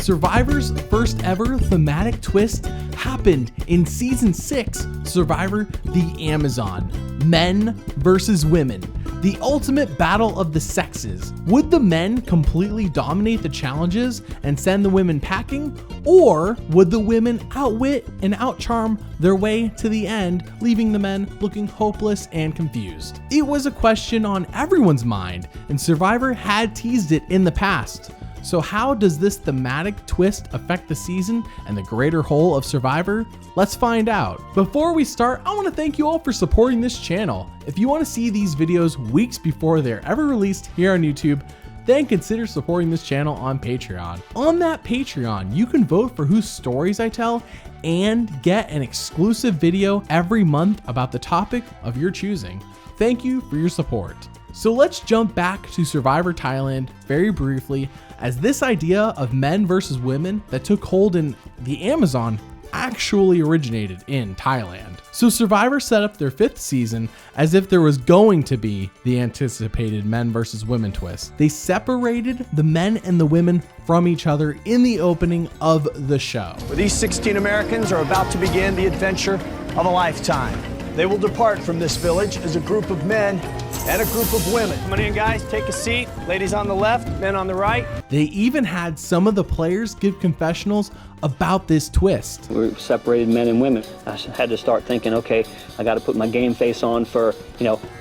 Survivor's first ever thematic twist happened in Season 6, Survivor the Amazon, men versus women. The ultimate battle of the sexes. Would the men completely dominate the challenges and send the women packing? Or would the women outwit and outcharm their way to the end, leaving the men looking hopeless and confused? It was a question on everyone's mind, and Survivor had teased it in the past. So how does this thematic twist affect the season and the greater whole of Survivor? Let's find out. Before we start, I want to thank you all for supporting this channel. If you want to see these videos weeks before they're ever released here on YouTube, then consider supporting this channel on Patreon. On that Patreon, you can vote for whose stories I tell and get an exclusive video every month about the topic of your choosing. Thank you for your support. So let's jump back to Survivor Thailand very briefly, as this idea of men versus women that took hold in the Amazon actually originated in Thailand. So Survivor set up their 5th season as if there was going to be the anticipated men versus women twist. They separated the men and the women from each other in the opening of the show. These 16 Americans are about to begin the adventure of a lifetime. They will depart from this village as a group of men and a group of women. Come on in, guys, take a seat. Ladies on the left, men on the right. They even had some of the players give confessionals about this twist. We separated men and women. I had to start thinking, okay, I got to put my game face on for,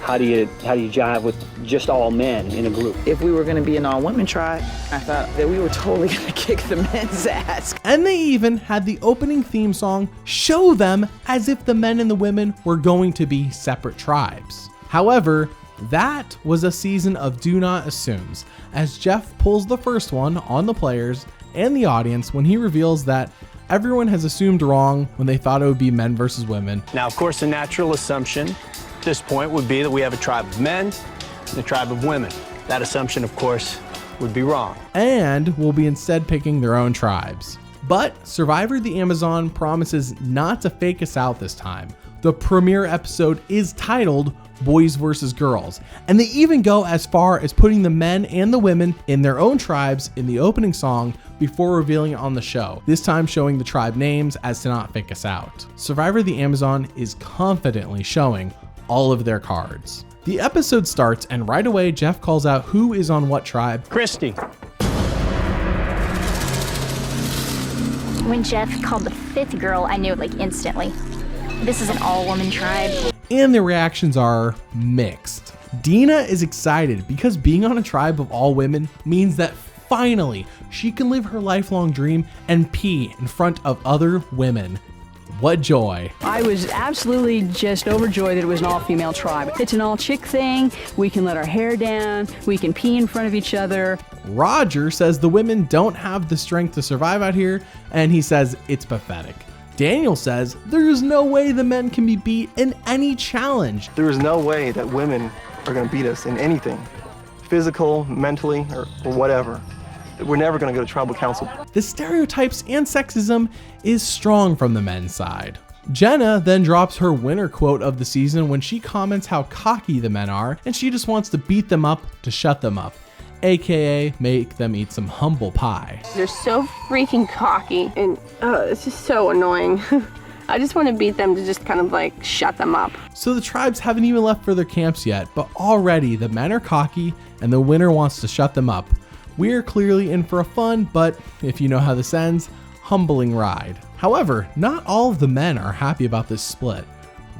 how do you jive with just all men in a group? If we were going to be an all-women tribe, I thought that we were totally going to kick the men's ass. And they even had the opening theme song show them as if the men and the women were going to be separate tribes. However, that was a season of do not assumes, as Jeff pulls the first one on the players and the audience when he reveals that everyone has assumed wrong when they thought it would be men versus women. Now, of course, the natural assumption at this point would be that we have a tribe of men and a tribe of women. That assumption, of course, would be wrong. And will be instead picking their own tribes. But Survivor the Amazon promises not to fake us out this time. The premiere episode is titled Boys vs. Girls, and they even go as far as putting the men and the women in their own tribes in the opening song before revealing it on the show, this time showing the tribe names as to not fake us out. Survivor the Amazon is confidently showing all of their cards. The episode starts, and right away Jeff calls out who is on what tribe. Christy. When Jeff called the 5th girl, I knew it instantly. This is an all-woman tribe. And the reactions are mixed. Dina is excited because being on a tribe of all women means that finally she can live her lifelong dream and pee in front of other women. What joy. I was absolutely just overjoyed that it was an all-female tribe. It's an all-chick thing. We can let our hair down. We can pee in front of each other. Roger says the women don't have the strength to survive out here, and he says it's pathetic. Daniel says there is no way the men can be beat in any challenge. There is no way that women are going to beat us in anything, physical, mentally, or whatever. We're never going to go to tribal council. The stereotypes and sexism is strong from the men's side. Jenna then drops her winner quote of the season when she comments how cocky the men are, and she just wants to beat them up to shut them up, aka make them eat some humble pie. They're so freaking cocky, and it's just so annoying. I just want to beat them to just kind of shut them up. So the tribes haven't even left for their camps yet, but already the men are cocky and the winner wants to shut them up. We are clearly in for a fun, but if you know how this ends, humbling ride. However, not all of the men are happy about this split.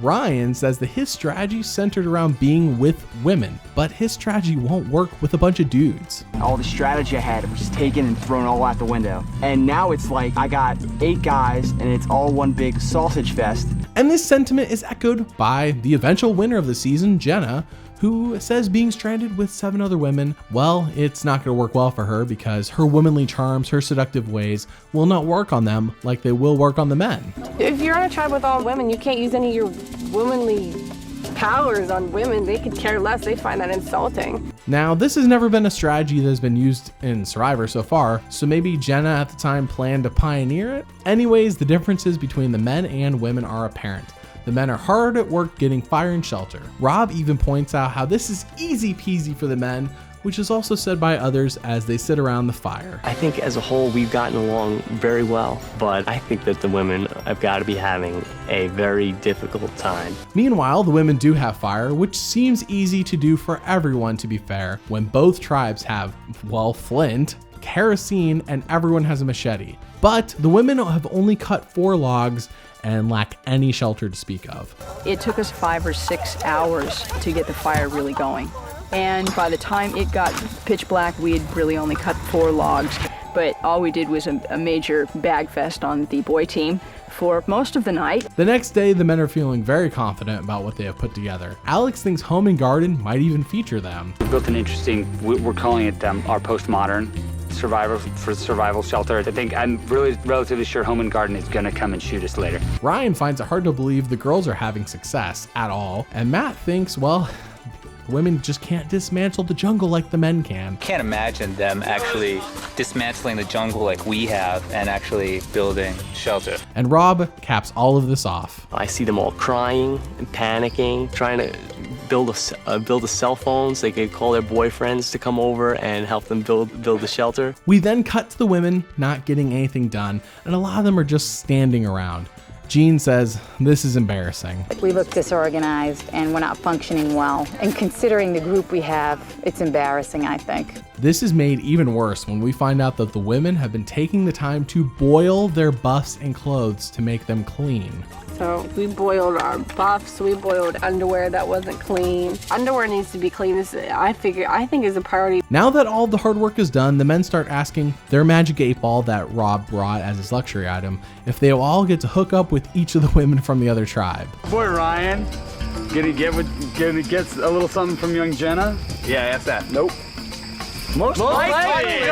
Ryan says that his strategy centered around being with women, but his strategy won't work with a bunch of dudes. All the strategy I had was just taken and thrown all out the window. And now it's like I got 8 guys and it's all one big sausage fest. And this sentiment is echoed by the eventual winner of the season, Jenna, who says being stranded with 7 other women, well, it's not going to work well for her because her womanly charms, her seductive ways will not work on them like they will work on the men. If you're on a tribe with all women, you can't use any of your womanly powers on women. They could care less. They find that insulting. Now, this has never been a strategy that has been used in Survivor so far, so maybe Jenna at the time planned to pioneer it. Anyways, the differences between the men and women are apparent. The men are hard at work getting fire and shelter. Rob even points out how this is easy peasy for the men, which is also said by others as they sit around the fire. I think as a whole we've gotten along very well, but I think that the women have got to be having a very difficult time. Meanwhile, the women do have fire, which seems easy to do for everyone, to be fair, when both tribes have, well, flint, kerosene, and everyone has a machete. But the women have only cut 4 logs and lack any shelter to speak of. It took us 5 or 6 hours to get the fire really going. And by the time it got pitch black, we had really only cut 4 logs. But all we did was a major bag fest on the boy team for most of the night. The next day, the men are feeling very confident about what they have put together. Alex thinks Home and Garden might even feature them. We built an interesting, we're calling it our postmodern survival shelter. I'm really relatively sure Home and Garden is gonna come and shoot us later. Ryan finds it hard to believe the girls are having success at all. And Matt thinks, well, women just can't dismantle the jungle like the men can. Can't imagine them actually dismantling the jungle like we have and actually building shelter. And Rob caps all of this off. I see them all crying and panicking, trying to build a cell phone so they could call their boyfriends to come over and help them build the shelter. We then cut to the women not getting anything done, and a lot of them are just standing around. Jean says, this is embarrassing. We look disorganized and we're not functioning well. And considering the group we have, it's embarrassing, I think. This is made even worse when we find out that the women have been taking the time to boil their buffs and clothes to make them clean. So we boiled our buffs, we boiled underwear that wasn't clean. Underwear needs to be clean. I think is a priority. Now that all the hard work is done, the men start asking their magic 8-ball that Rob brought as his luxury item if they will all get to hook up with each of the women from the other tribe. Boy Ryan, gonna get a little something from young Jenna? Yeah, that's that. Nope. Most likely.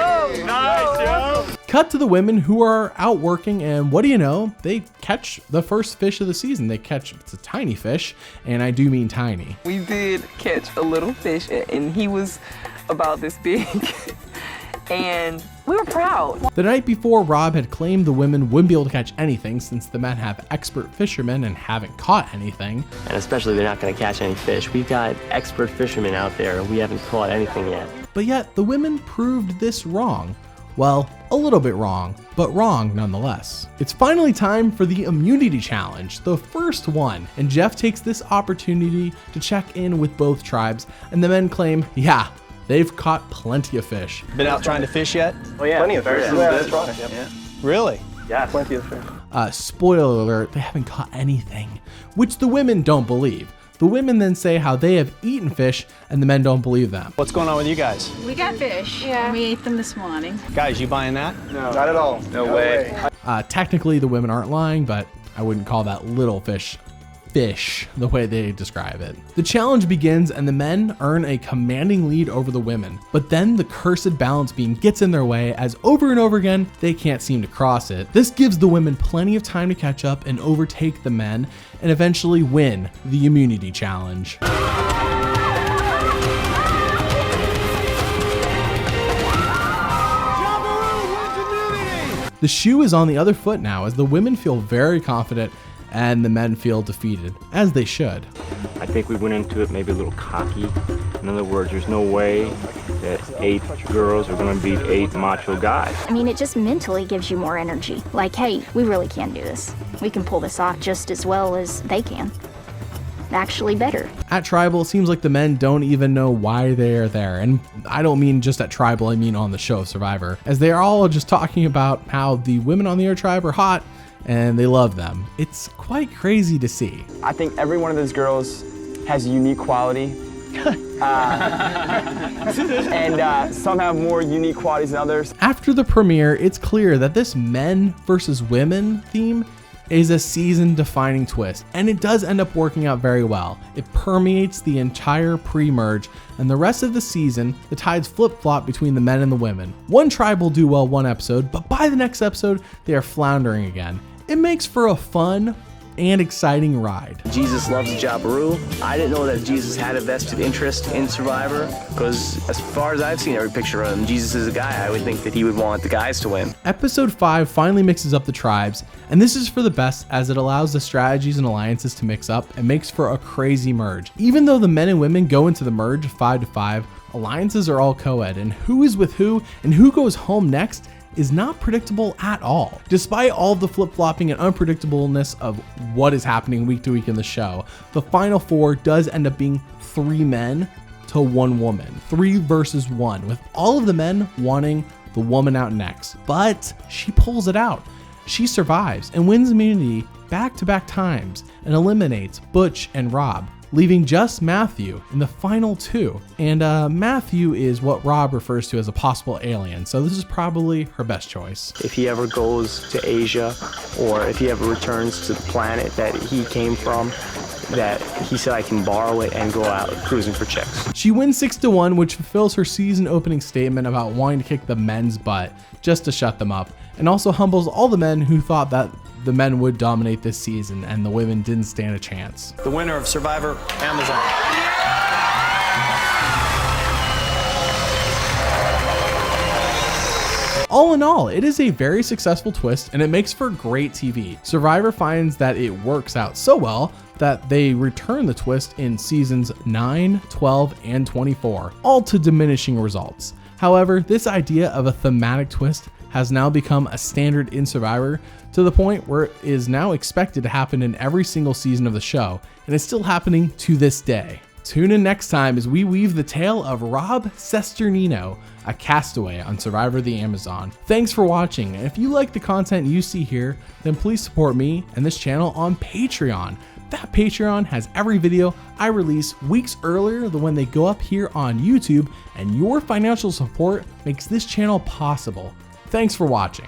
Nice, yo. Cut to the women who are out working, and what do you know? They catch the first fish of the season. It's a tiny fish, and I do mean tiny. We did catch a little fish, and he was about this big. And we were proud. The night before, Rob had claimed the women wouldn't be able to catch anything since the men have expert fishermen and haven't caught anything. And especially they're not going to catch any fish. We've got expert fishermen out there and we haven't caught anything yet. But yet, the women proved this wrong. Well, a little bit wrong, but wrong nonetheless. It's finally time for the immunity challenge, the first one, and Jeff takes this opportunity to check in with both tribes, and the men claim, yeah, they've caught plenty of fish. Been out trying to fish yet? Oh yeah, plenty of fish. Yeah, that's right. Yeah. Really? Yeah, plenty of fish. Spoiler alert, they haven't caught anything, which the women don't believe. The women then say how they have eaten fish and the men don't believe them. What's going on with you guys? We got fish. Yeah. We ate them this morning. Guys, you buying that? No, not at all. No way. Technically, the women aren't lying, but I wouldn't call that little fish the way they describe it. The challenge begins and the men earn a commanding lead over the women, but then the cursed balance beam gets in their way as over and over again, they can't seem to cross it. This gives the women plenty of time to catch up and overtake the men and eventually win the immunity challenge. The shoe is on the other foot now as the women feel very confident and the men feel defeated, as they should. I think we went into it maybe a little cocky. In other words, there's no way that 8 girls are gonna beat 8 macho guys. I mean, it just mentally gives you more energy. Like, hey, we really can do this. We can pull this off just as well as they can. Actually better. At Tribal, it seems like the men don't even know why they're there. And I don't mean just at Tribal, I mean on the show Survivor, as they are all just talking about how the women on the other tribe are hot and they love them. It's quite crazy to see. I think every one of those girls has a unique quality. And some have more unique qualities than others. After the premiere, it's clear that this men versus women theme is a season-defining twist, and it does end up working out very well. It permeates the entire pre-merge, and the rest of the season, the tides flip-flop between the men and the women. One tribe will do well one episode, but by the next episode, they are floundering again. It makes for a fun, and exciting ride. Jesus loves Jabiru. I didn't know that Jesus had a vested interest in Survivor, because as far as I've seen every picture of him, Jesus is a guy. I would think that he would want the guys to win. Episode 5 finally mixes up the tribes, and this is for the best as it allows the strategies and alliances to mix up and makes for a crazy merge. Even though the men and women go into the merge 5-5, alliances are all co-ed, and who is with who and who goes home next is not predictable at all. Despite all of the flip-flopping and unpredictableness of what is happening week to week in the show, the final 4 does end up being 3 men to 1 woman, 3 versus 1, with all of the men wanting the woman out next. But she pulls it out. She survives and wins immunity back-to-back times and eliminates Butch and Rob, leaving just Matthew in the final 2. And Matthew is what Rob refers to as a possible alien, so this is probably her best choice. If he ever goes to Asia, or if he ever returns to the planet that he came from, that he said I can borrow it and go out cruising for chicks. She wins 6-1, which fulfills her season opening statement about wanting to kick the men's butt just to shut them up, and also humbles all the men who thought that the men would dominate this season and the women didn't stand a chance. The winner of Survivor Amazon. All in all, it is a very successful twist and it makes for great TV. Survivor finds that it works out so well that they return the twist in seasons 9, 12, and 24, all to diminishing results. However, this idea of a thematic twist has now become a standard in Survivor to the point where it is now expected to happen in every single season of the show, and it's still happening to this day. Tune in next time as we weave the tale of Rob Cesternino, a castaway on Survivor the Amazon. Thanks for watching, and if you like the content you see here, then please support me and this channel on Patreon. That Patreon has every video I release weeks earlier than when they go up here on YouTube, and your financial support makes this channel possible. Thanks for watching.